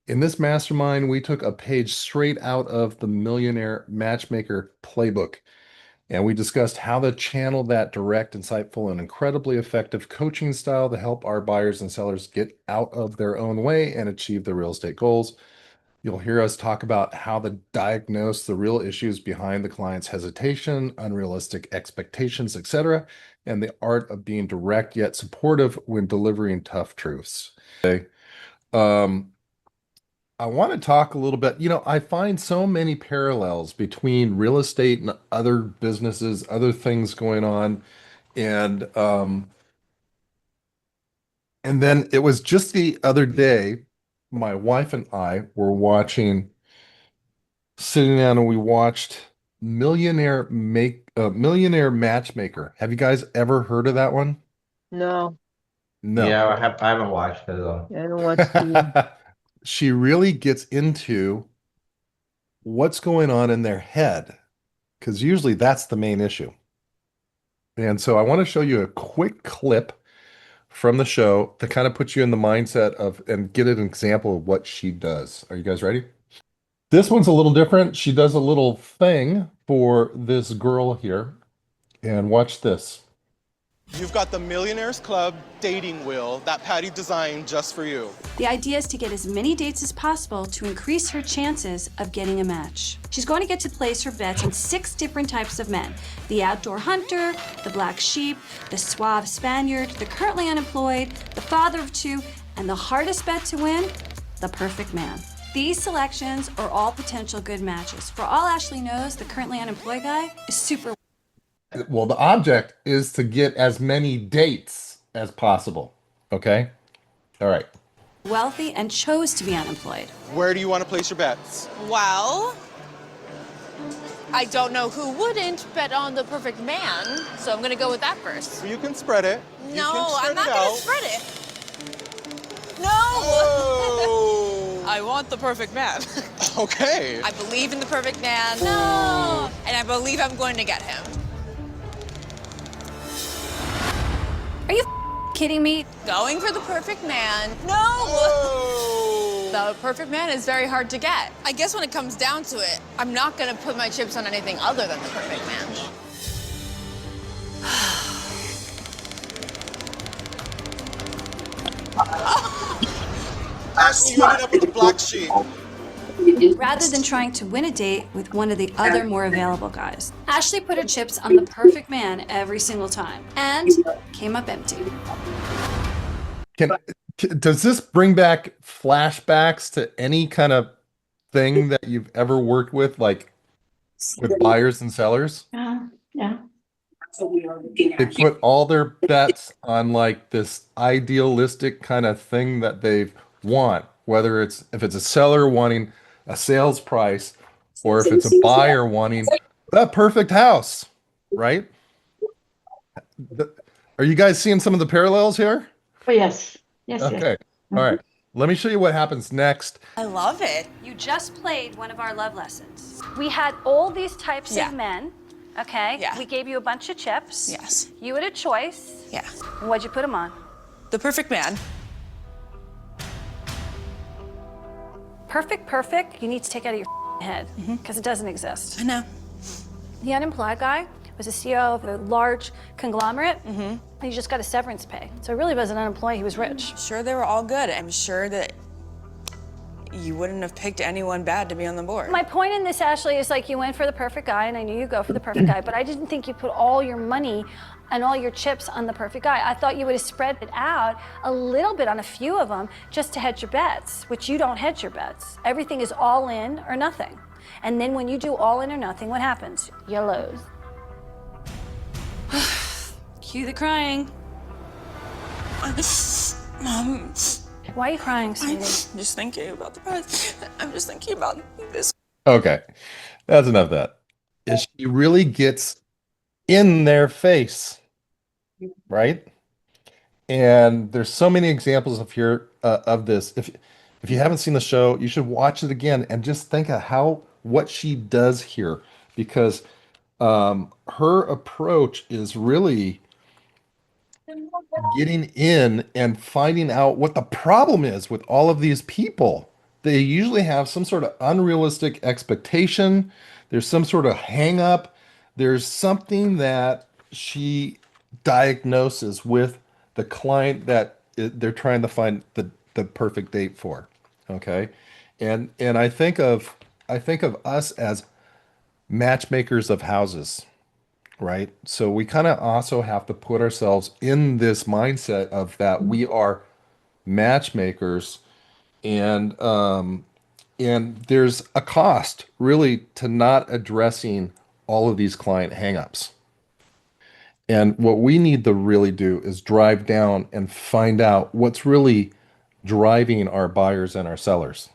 In this mastermind, we took a page straight out of the Millionaire Matchmaker playbook, and we discussed how to channel that direct, insightful, and incredibly effective coaching style to help our buyers and sellers get out of their own way and achieve their real estate goals. You'll hear us talk about how to diagnose the real issues behind the client's hesitation, unrealistic expectations, etc., and the art of being direct yet supportive when delivering tough truths. Okay. Um, I want to talk a little bit. I find so many parallels between real estate and other businesses, other things going on. And and then it was just the other day, my wife and I were sitting down and we watched Millionaire Matchmaker. Have you guys ever heard of that one? No, No. Yeah, I haven't watched it though. I don't watch TV. She really gets into what's going on in their head, because usually that's the main issue. And so I want to show you a quick clip from the show to kind of put you in the mindset of and get an example of what she does. Are you guys ready? This one's a little different. She does a little thing for this girl here. And watch this. You've got the Millionaires Club dating wheel that Patty designed just for you. The idea is to get as many dates as possible to increase her chances of getting a match. She's going to get to place her bets on 6 different types of men: the outdoor hunter, the black sheep, the suave Spaniard, the currently unemployed, the father of 2, and the hardest bet to win, the perfect man. These selections are all potential good matches. For all Ashley knows, the currently unemployed guy is super. Well, the object is to get as many dates as possible. Okay? All right. Wealthy and chose to be unemployed. Where do you want to place your bets? Well, I don't know who wouldn't bet on the perfect man, so I'm gonna go with that first. You can spread it. You No, can spread I'm not it gonna out. spread it. No! Oh. I want the perfect man. Okay. I believe in the perfect man. No! And I believe I'm going to get him. Are you kidding me? Going for the perfect man. No! Oh. The perfect man is very hard to get. I guess when it comes down to it, I'm not gonna put my chips on anything other than the perfect man. Ashley, you ended up with the black sheep. Rather than trying to win a date with one of the other more available guys. Ashley put her chips on the perfect man every single time and came up empty. Can, does this bring back flashbacks to any kind of thing that you've ever worked with buyers and sellers? Yeah. They put all their bets on like this idealistic kind of thing that they want, whether if it's a seller wanting a sales price or if it's a buyer wanting the perfect house, right? The- Are you guys seeing some of the parallels here? Oh, yes. Yes, yes. Okay. All right. Let me show you what happens next. I love it. You just played one of our love lessons. We had all these types Yeah. of men, okay? Yeah. We gave you a bunch of chips. Yes. You had a choice. Yeah. What'd you put them on? The perfect man. Perfect, you need to take out of your head because it doesn't exist. I know. The unemployed guy was the CEO of a large conglomerate, and he just got a severance pay. So he really wasn't unemployed, he was rich. Sure, they were all good. I'm sure that you wouldn't have picked anyone bad to be on the board. My point in this, Ashley, is like you went for the perfect guy, and I knew you'd go for the perfect guy, but I didn't think you put all your money and all your chips on the perfect guy. I thought you would have spread it out a little bit on a few of them just to hedge your bets, which you don't hedge your bets. Everything is all in or nothing. And then when you do all in or nothing, what happens? You lose. Cue the crying. Mom, Why are you crying, I'm sweetie? just thinking about the past. I'm just thinking about this. Okay. That's enough of that. Is she really gets in their face, right? And there's so many examples of this. If you haven't seen the show, you should watch it again and just think of what she does here, because her approach is really getting in and finding out what the problem is with all of these people they usually have some sort of unrealistic expectation. There's some sort of hang up. There's something that she diagnoses with the client that they're trying to find the perfect date for. Okay. And I think of us as matchmakers of houses, right? So we kind of also have to put ourselves in this mindset of that we are matchmakers, and there's a cost really to not addressing all of these client hangups. And what we need to really do is drive down and find out what's really driving our buyers and our sellers.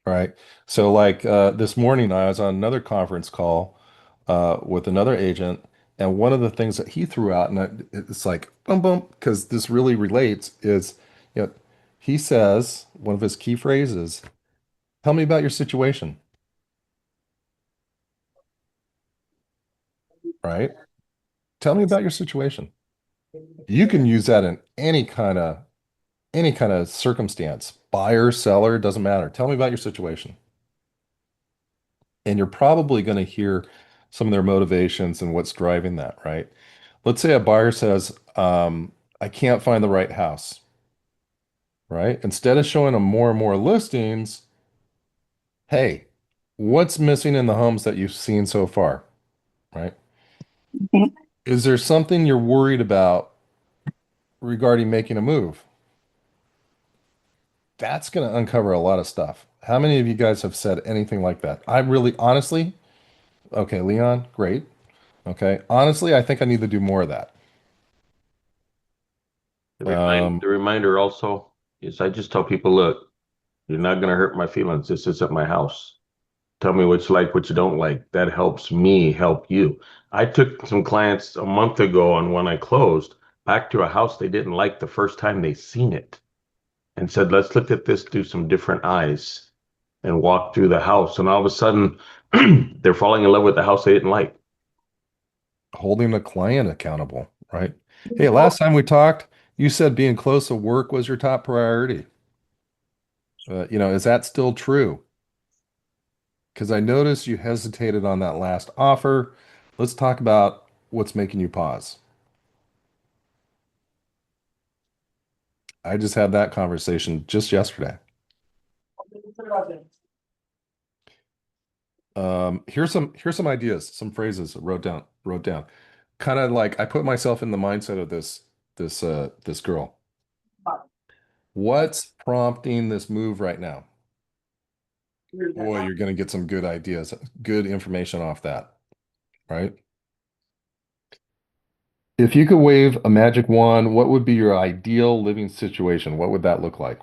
Right. So like this morning, I was on another conference call with another agent, and one of the things that he threw out, and it's like boom, boom, because this really relates, is you know, he says one of his key phrases, "Tell me about your situation." Right? Tell me about your situation. You can use that in any kind of circumstance. Buyer, seller, doesn't matter. Tell me about your situation. And you're probably going to hear some of their motivations and what's driving that, right? Let's say a buyer says, I can't find the right house, right? Instead of showing them more and more listings, hey, what's missing in the homes that you've seen so far, right? Mhm. Is there something you're worried about regarding making a move? That's going to uncover a lot of stuff. How many of you guys have said anything like that? I really, honestly, okay, Leon, great. Okay, honestly, I think I need to do more of that. The reminder also is I just tell people, look, you're not going to hurt my feelings. This isn't my house. Tell me what you like, what you don't like. That helps me help you. I took some clients a month ago on when I closed back to a house they didn't like the first time they seen it and said, let's look at this through some different eyes and walk through the house. And all of a sudden, they're falling in love with the house they didn't like. Holding the client accountable, right? Hey, last time we talked, you said being close to work was your top priority. Is that still true? Because I noticed you hesitated on that last offer. Let's talk about what's making you pause. I just had that conversation just yesterday. Here's some ideas, some phrases I wrote down. Kind of like I put myself in the mindset of this girl. What's prompting this move right now? Boy, you're going to get some good ideas, good information off that, right? If you could wave a magic wand, what would be your ideal living situation? What would that look like?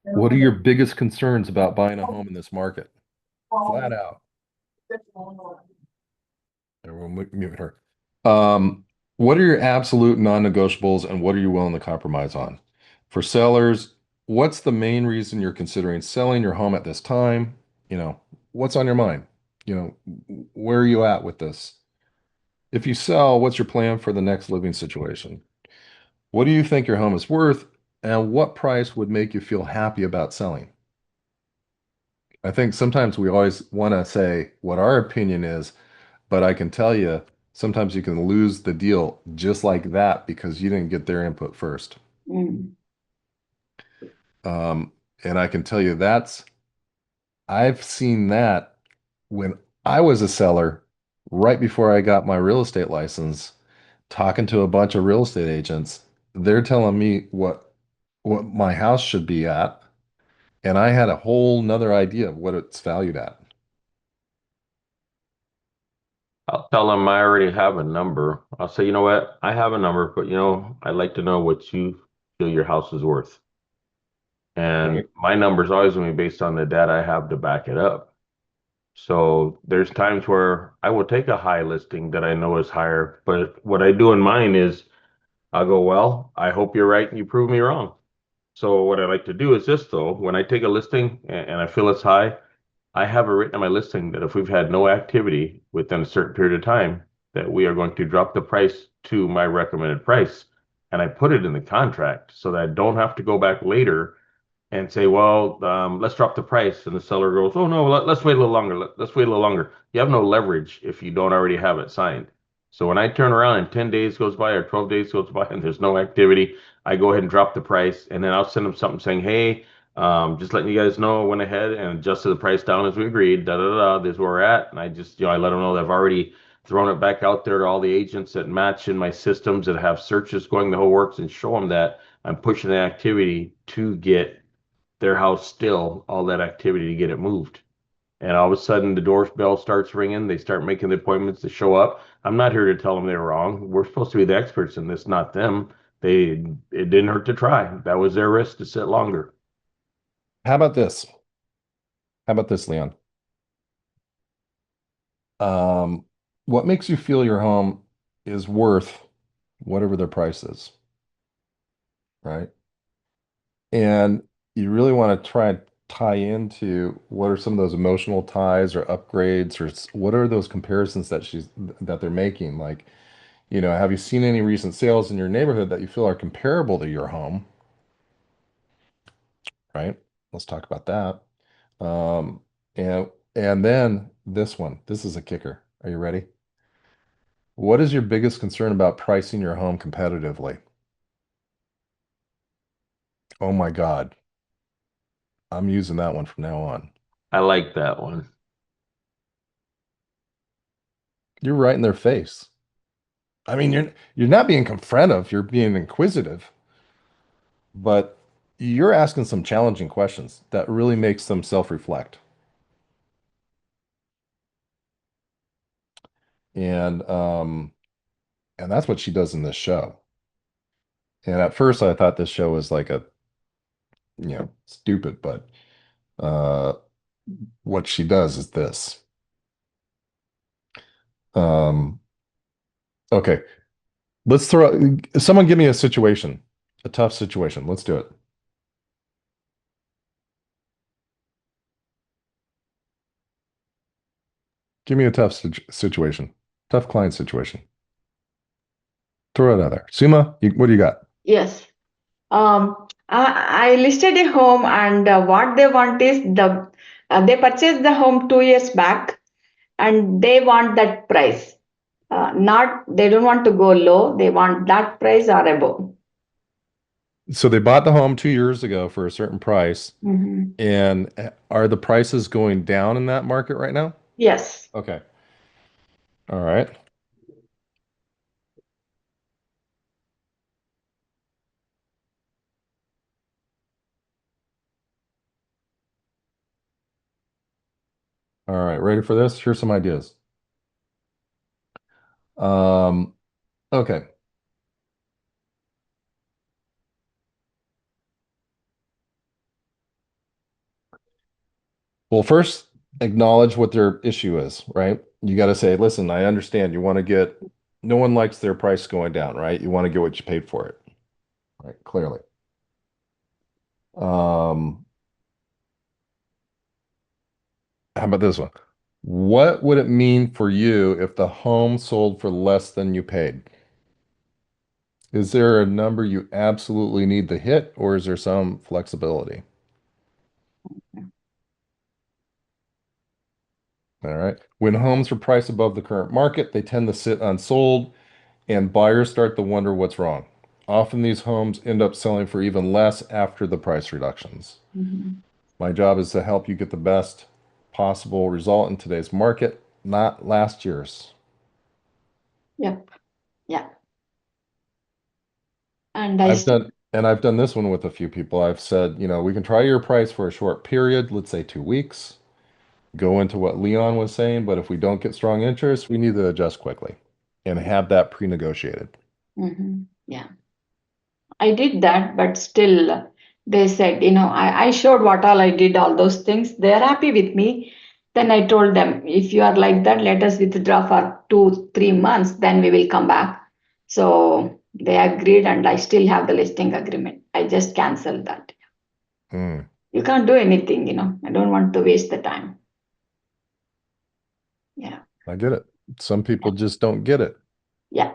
What are your biggest concerns about buying a home in this market? Flat out. Everyone mute her. What are your absolute non-negotiables and what are you willing to compromise on? For sellers, what's the main reason you're considering selling your home at this time? What's on your mind? Where are you at with this? If you sell, what's your plan for the next living situation? What do you think your home is worth and what price would make you feel happy about selling? I think sometimes we always want to say what our opinion is, but I can tell you sometimes you can lose the deal just like that because you didn't get their input first. Mm. And I can tell you I've seen that when I was a seller right before I got my real estate license, talking to a bunch of real estate agents. They're telling me what my house should be at, and I had a whole nother idea of what it's valued at. I'll tell them I already have a number. I'll say, you know what? I have a number, but I'd like to know what you feel your house is worth. And Right. my number is always going to be based on the data I have to back it up. So there's times where I will take a high listing that I know is higher, but what I do in mine is I'll go, well, I hope you're right and you prove me wrong. So what I like to do is this though, when I take a listing and I feel it's high, I have it written in my listing that if we've had no activity within a certain period of time, that we are going to drop the price to my recommended price. and I put it in the contract so that I don't have to go back later and say, well, let's drop the price. And the seller goes, oh, no, let's wait a little longer. Let's wait a little longer. You have no leverage if you don't already have it signed. So when I turn around and 10 days goes by or 12 days goes by and there's no activity, I go ahead and drop the price. And then I'll send them something saying, hey, just letting you guys know, I went ahead and adjusted the price down as we agreed. Da da da. This is where we're at. And I just, I let them know that I've already thrown it back out there to all the agents that match in my systems that have searches going the whole works, and show them that I'm pushing the activity to get their house still, all that activity to get it moved. And all of a sudden the doorbell starts ringing. They start making the appointments to show up. I'm not here to tell them they're wrong. We're supposed to be the experts in this, not them. It didn't hurt to try. That was their risk to sit longer. How about this? How about this, Leon? What makes you feel your home is worth whatever their price is, right? And you really want to try and tie into what are some of those emotional ties or upgrades, or what are those comparisons that they're making? Like, have you seen any recent sales in your neighborhood that you feel are comparable to your home? Right? Let's talk about that. And then this one. This is a kicker. Are you ready? What is your biggest concern about pricing your home competitively? Oh my God. I'm using that one from now on. I like that one. You're right in their face. I mean, you're not being confrontive, you're being inquisitive, but you're asking some challenging questions that really makes them self-reflect. And that's what she does in this show. And at first I thought this show was like stupid, but uh what she does is this. Okay. Someone give me a situation, a tough situation. Let's do it. Give me a tough situation, tough client situation. Throw it out there. Suma, what do you got? Yes. I listed a home, and what they want is they purchased the home 2 years back, and they want that price. Not They don't want to go low. They want that price or above. So they bought the home 2 years ago for a certain price, Mhm. and are the prices going down in that market right now? Yes. Okay. All right. All right. Ready for this? Here's some ideas. Okay. Well, first, acknowledge what their issue is, right? You got to say, listen, I understand no one likes their price going down, right? You want to get what you paid for it, right? Clearly. How about this one? What would it mean for you if the home sold for less than you paid? Is there a number you absolutely need to hit, or is there some flexibility? All right. When homes are priced above the current market, they tend to sit unsold, and buyers start to wonder what's wrong. Often these homes end up selling for even less after the price reductions. Mhm. My job is to help you get the best possible result in today's market, not last year's. Yep. Yeah. And I've done this one with a few people. I've said, we can try your price for a short period, let's say 2 weeks, go into what Leon was saying, but if we don't get strong interest, we need to adjust quickly and have that pre-negotiated. Yeah. I did that, but still, they said, I showed what all I did, all those things. They're happy with me. Then I told them, if you are like that, let us withdraw for 2-3 months, then we will come back. So they agreed, and I still have the listing agreement. I just canceled that. Mm, You can't do anything, I don't want to waste the time. Yeah. I get it. Some people just don't get it. Yeah.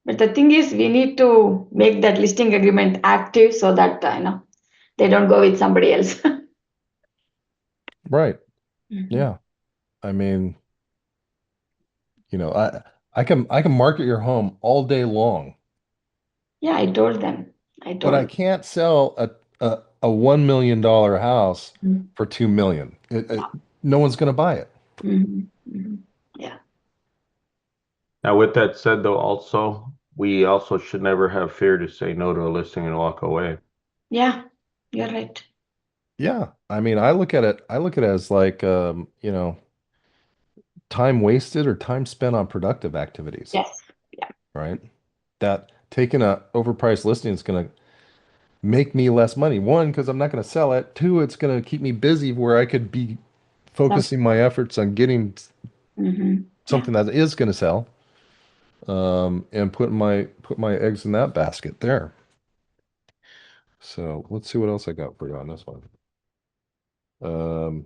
But the thing is, we need to make that listing agreement active so that they don't go with somebody else. Right. Mhm. Yeah. I mean, I can market your home all day long, Yeah, I told them. but I can't sell a $1 million house Mhm. for 2 million. No one's going to buy it. Mhm. Mhm. Yeah. Now, with that said, though, also, we also should never have fear to say no to a listing and walk away. Yeah, you're right. Yeah. I mean, I look at it as like, time wasted or time spent on productive activities, Yes. Yeah. right? That taking a overpriced listing is going to make me less money. One, because I'm not going to sell it. Two, it's going to keep me busy where I could be focusing my efforts on getting Mm-hmm. Yeah. something that is going to sell, and put my eggs in that basket there. So let's see what else I got for you on this one. Um,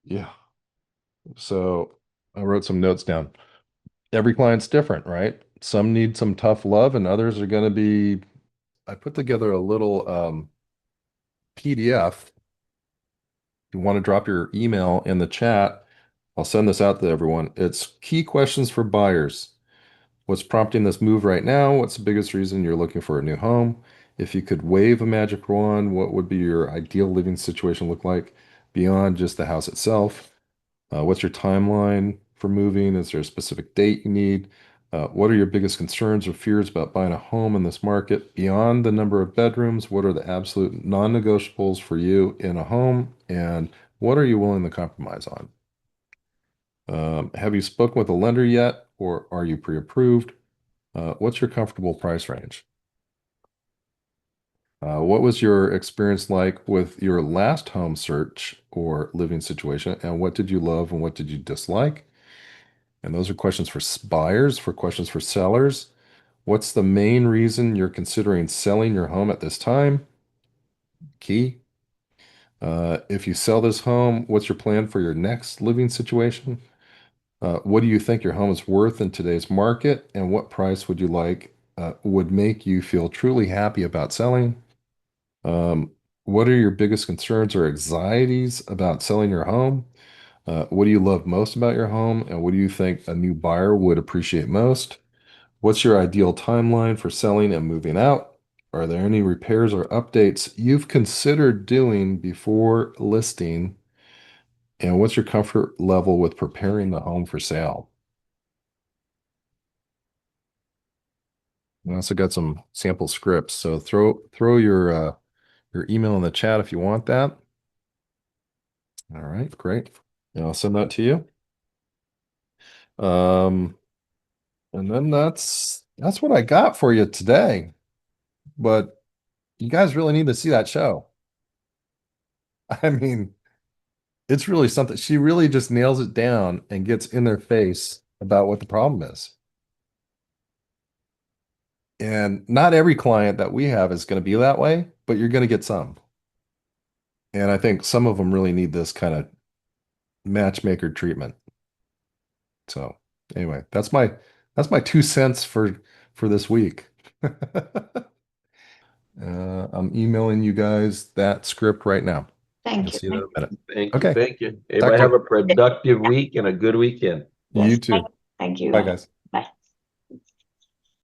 yeah. So I wrote some notes down. Every client's different, right? Some need some tough love, and others are going to be. I put together a little PDF. If you want to drop your email in the chat, I'll send this out to everyone. It's key questions for buyers. What's prompting this move right now? What's the biggest reason you're looking for a new home? If you could wave a magic wand, what would be your ideal living situation look like beyond just the house itself? What's your timeline for moving? Is there a specific date you need? What are your biggest concerns or fears about buying a home in this market? Beyond the number of bedrooms, what are the absolute non-negotiables for you in a home? And what are you willing to compromise on? Have you spoken with a lender yet, or are you pre-approved? What's your comfortable price range? What was your experience like with your last home search or living situation? And what did you love and what did you dislike? And those are questions for buyers. For questions for sellers, what's the main reason you're considering selling your home at this time? Key. If you sell this home, what's your plan for your next living situation? What do you think your home is worth in today's market? And what price would you like, would make you feel truly happy about selling? Um, what are your biggest concerns or anxieties about selling your home? What do you love most about your home? And what do you think a new buyer would appreciate most? What's your ideal timeline for selling and moving out? Are there any repairs or updates you've considered doing before listing? And what's your comfort level with preparing the home for sale? I also got some sample scripts, so throw your email in the chat if you want that. All right, great. And I'll send that to you. Um, and then that's what I got for you today. But you guys really need to see that show. I mean, it's really something. She really just nails it down and gets in their face about what the problem is. And not every client that we have is going to be that way, but you're going to get some. And I think some of them really need this kind of matchmaker treatment. So anyway, that's my 2 cents for this week. I'm emailing you guys that script right now. I'll Thank you. see you in a minute. Thank you. Okay. Thank you. Talk Everybody to have you. a productive week and a good weekend. You Yes. too. Thank you. Bye, guys.